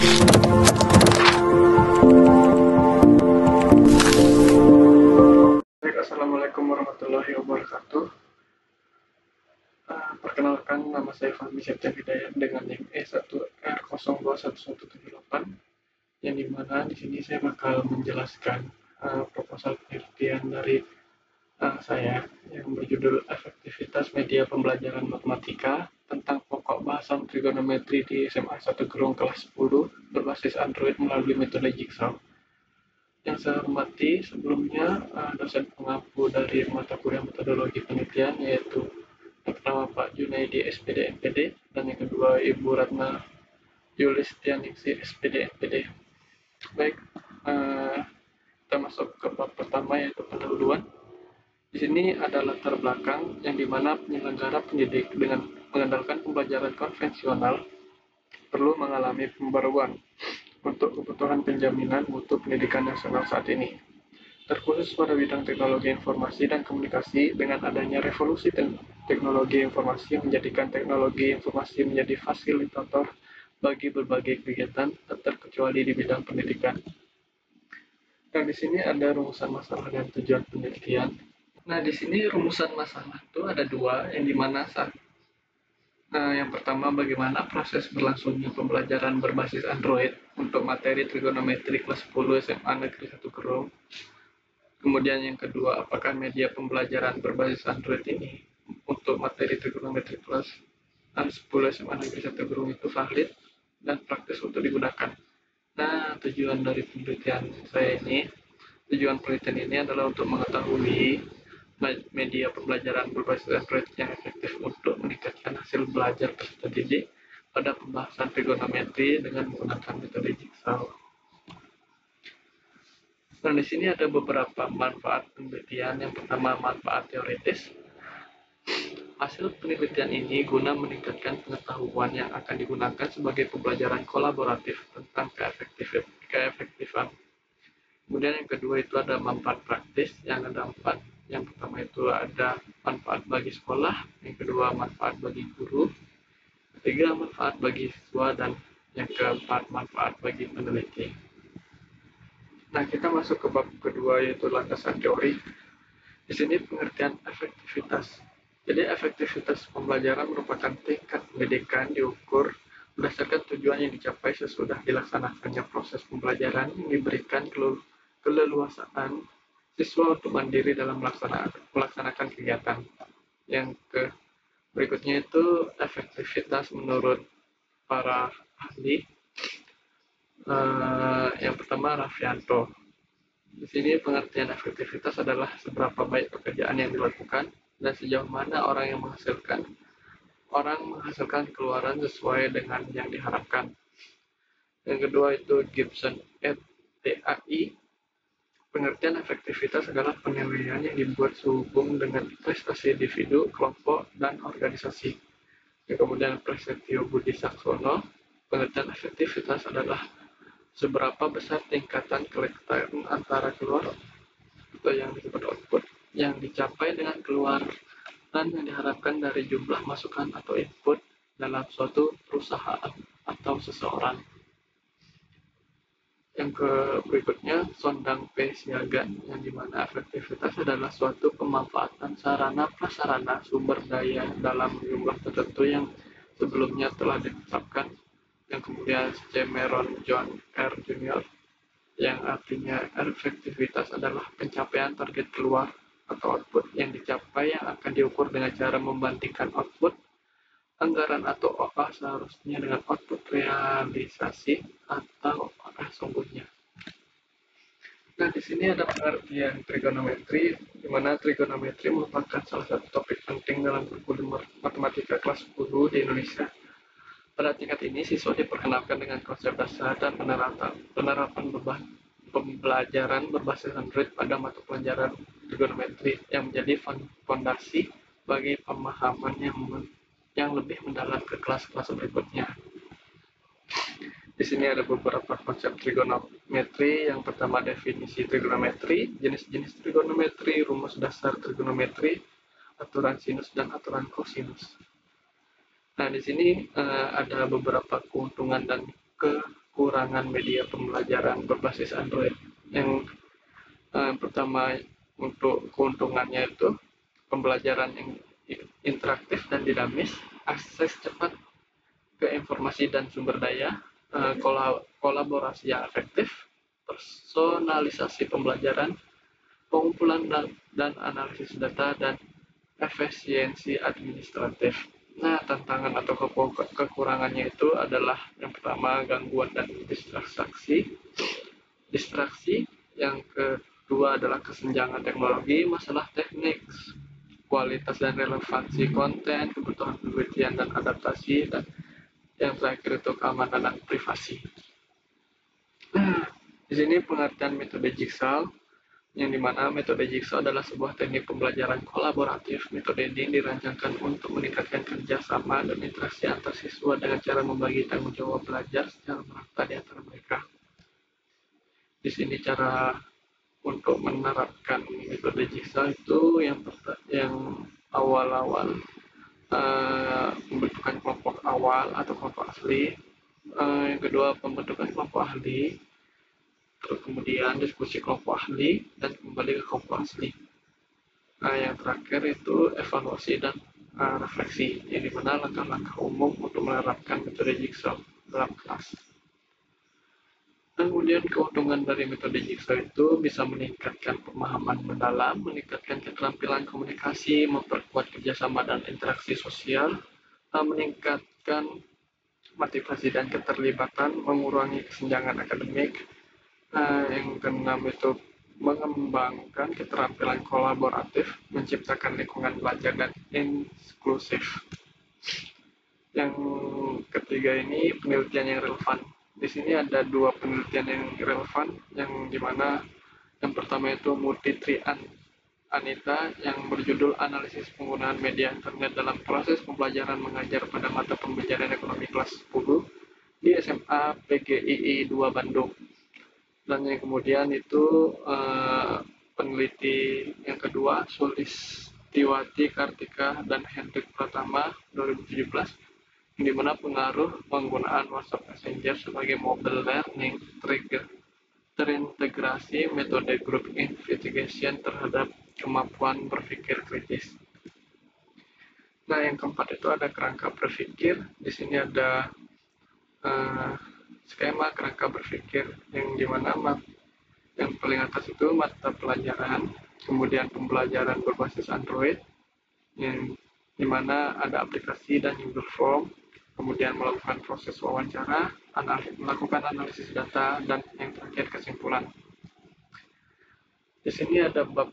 Baik, Assalamualaikum warahmatullahi wabarakatuh. Perkenalkan, nama saya Fahmi Septian Hidayat dengan NIM E1R021178, yang dimana di sini saya bakal menjelaskan proposal penelitian dari saya yang berjudul Efektivitas Media Pembelajaran Matematika tentang pokok bahasan trigonometri di SMA 1 Gerung kelas 10 berbasis Android melalui metode Jigsaw. Yang saya hormati sebelumnya dosen pengampu dari mata kuliah metodologi penelitian, yaitu yang pertama Pak Junaidi SPD MPD dan yang kedua Ibu Ratna Yulistianingsih SPD MPD. Baik, kita masuk ke bab pertama, yaitu pendahuluan. Di sini ada latar belakang yang dimana penyelenggara pendidik dengan mengandalkan pembelajaran konvensional perlu mengalami pembaruan untuk kebutuhan penjaminan mutu pendidikan nasional saat ini, terkhusus pada bidang teknologi informasi dan komunikasi dengan adanya revolusi teknologi informasi yang menjadikan teknologi informasi menjadi fasilitator bagi berbagai kegiatan, tak terkecuali di bidang pendidikan. Nah, di sini ada rumusan masalah dan tujuan penelitian. Nah, di sini rumusan masalah itu ada dua, yang dimana yang pertama, bagaimana proses berlangsungnya pembelajaran berbasis Android untuk materi trigonometri kelas 10 SMA Negeri 1 Gerung. Kemudian yang kedua, apakah media pembelajaran berbasis Android ini untuk materi trigonometri kelas 10 SMA Negeri 1 Gerung itu valid dan praktis untuk digunakan. Nah, tujuan penelitian ini adalah untuk mengetahui media pembelajaran berbasis Android yang efektif untuk meningkatkan hasil belajar peserta didik pada pembahasan trigonometri dengan menggunakan metode Jigsaw. Nah, di sini ada beberapa manfaat penelitian. Yang pertama, manfaat teoritis. Hasil penelitian ini guna meningkatkan pengetahuan yang akan digunakan sebagai pembelajaran kolaboratif tentang keefektifan. Kemudian yang kedua itu ada manfaat praktis, yang ada 4. Yang pertama itu ada manfaat bagi sekolah, yang kedua manfaat bagi guru, ketiga manfaat bagi siswa, dan yang keempat manfaat bagi peneliti. Nah, kita masuk ke bab kedua, yaitu landasan teori. Di sini pengertian efektivitas. Jadi efektivitas pembelajaran merupakan tingkat pendidikan diukur berdasarkan tujuan yang dicapai sesudah dilaksanakannya proses pembelajaran yang diberikan keleluasaan siswa untuk mandiri dalam melaksanakan kegiatan. Yang berikutnya itu efektivitas menurut para ahli. Yang pertama, Raffianto. Di sini pengertian efektivitas adalah seberapa baik pekerjaan yang dilakukan dan sejauh mana orang menghasilkan keluaran sesuai dengan yang diharapkan. Yang kedua itu Gibson et al. Pengertian efektivitas adalah penilaian yang dibuat sehubung dengan prestasi individu, kelompok, dan organisasi. Kemudian Prasetyo Budi Saksono, pengertian efektivitas adalah seberapa besar tingkatan kelekatan antara keluar atau yang disebut output yang dicapai dengan keluaran yang diharapkan dari jumlah masukan atau input dalam suatu perusahaan atau seseorang. Yang berikutnya, Sondang P. Siagan, yang dimana efektivitas adalah suatu pemanfaatan sarana-prasarana sumber daya dalam jumlah tertentu yang sebelumnya telah ditetapkan. Yang kemudian Cameron John R. Jr., yang artinya efektivitas adalah pencapaian target keluar atau output yang dicapai yang akan diukur dengan cara membandingkan output anggaran atau OA seharusnya dengan output realisasi atau OA sungguhnya. Nah, di sini ada pengertian trigonometri, di mana trigonometri merupakan salah satu topik penting dalam kurikulum matematika kelas 10 di Indonesia. Pada tingkat ini, siswa diperkenalkan dengan konsep dasar dan penerapan pembelajaran berbasis Android pada mata pelajaran trigonometri yang menjadi fondasi bagi pemahaman yang lebih mendalam ke kelas-kelas berikutnya. Di sini ada beberapa konsep trigonometri. Yang pertama, definisi trigonometri, jenis-jenis trigonometri, rumus dasar trigonometri, aturan sinus dan aturan kosinus. Nah, di sini ada beberapa keuntungan dan kekurangan kekurangan media pembelajaran berbasis Android. Yang pertama, untuk keuntungannya itu pembelajaran yang interaktif dan dinamis, akses cepat ke informasi dan sumber daya, kolaborasi yang efektif, personalisasi pembelajaran, pengumpulan dan analisis data, dan efisiensi administratif. Nah, tantangan atau kekurangannya itu adalah yang pertama, gangguan dan distraksi. Yang kedua adalah kesenjangan teknologi, masalah teknik, kualitas dan relevansi konten, kebutuhan penelitian dan adaptasi, dan yang terakhir itu keamanan dan privasi. Nah, di sini pengertian metode Jigsaw, yang dimana metode Jigsaw adalah sebuah teknik pembelajaran kolaboratif. Metode ini dirancangkan untuk meningkatkan kerjasama dan interaksi antar siswa dengan cara membagi tanggung jawab belajar secara merata di antara mereka. Di sini cara untuk menerapkan metode Jigsaw itu yang awal-awal pembentukan kelompok awal atau kelompok asli, yang kedua pembentukan kelompok ahli, terus kemudian diskusi kelompok ahli, dan kembali ke kelompok asli. Yang terakhir itu evaluasi dan refleksi, yang dimana langkah-langkah umum untuk menerapkan metode Jigsaw dalam kelas. Kemudian keuntungan dari metode Jigsaw itu bisa meningkatkan pemahaman mendalam, meningkatkan keterampilan komunikasi, memperkuat kerjasama dan interaksi sosial, meningkatkan motivasi dan keterlibatan, mengurangi kesenjangan akademik. Yang keenam itu mengembangkan keterampilan kolaboratif, menciptakan lingkungan belajar dan inklusif. Yang ketiga ini penelitian yang relevan. Di sini ada dua penelitian yang relevan, yang dimana yang pertama itu Murthy Anita yang berjudul Analisis Penggunaan Media Internet dalam Proses Pembelajaran Mengajar pada Mata Pembelajaran Ekonomi Kelas 10 di SMA PGII 2 Bandung. Dan yang kemudian itu peneliti yang kedua Sulistiwati Kartika dan Hendrik Pratama 2017, di mana pengaruh penggunaan WhatsApp Messenger sebagai mobile learning terintegrasi metode group investigation terhadap kemampuan berpikir kritis. Nah, yang keempat itu ada kerangka berpikir. Di sini ada skema kerangka berpikir, yang dimana yang paling atas itu mata pelajaran, kemudian pembelajaran berbasis Android, yang dimana ada aplikasi dan user form, kemudian melakukan proses wawancara, melakukan analisis data, dan yang terakhir kesimpulan. Di sini ada bab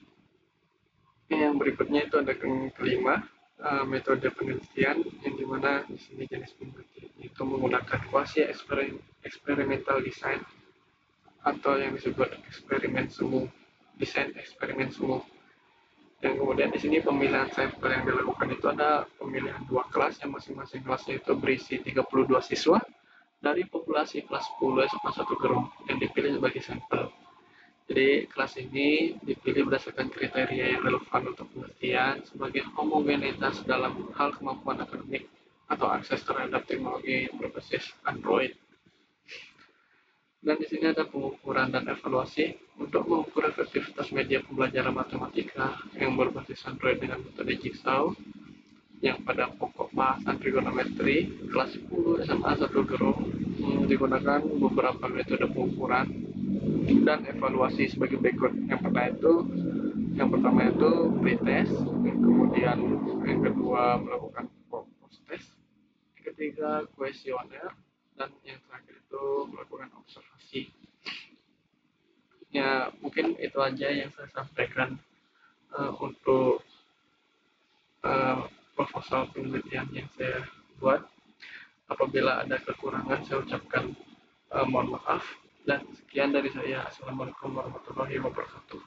yang berikutnya itu ada kelima, metode penelitian, yang dimana di sini jenis penelitian itu menggunakan quasi experimental design atau yang disebut desain eksperimen semu. Yang kemudian di sini pemilihan sampel yang dilakukan itu ada pemilihan dua kelas, yang masing-masing kelasnya itu berisi 32 siswa dari populasi kelas 10 SMA 1 Gerung yang dipilih sebagai sampel. Jadi kelas ini dipilih berdasarkan kriteria yang relevan untuk penelitian sebagai homogenitas dalam hal kemampuan akademik atau akses terhadap teknologi berbasis Android. Dan di sini ada pengukuran dan evaluasi untuk mengukur efektivitas media pembelajaran matematika yang berbasis Android dengan metode Jigsaw, yang pada pokok bahasan trigonometri kelas 10 SMA 1 Gerung digunakan beberapa metode pengukuran dan evaluasi sebagai berikut. Yang pertama itu pretest, kemudian yang kedua melakukan post test, yang ketiga kuesioner, dan yang terakhir itu melakukan observasi. Ya, mungkin itu aja yang saya sampaikan untuk proposal penelitian yang saya buat. Apabila ada kekurangan, saya ucapkan mohon maaf. Dan sekian dari saya. Assalamualaikum warahmatullahi wabarakatuh.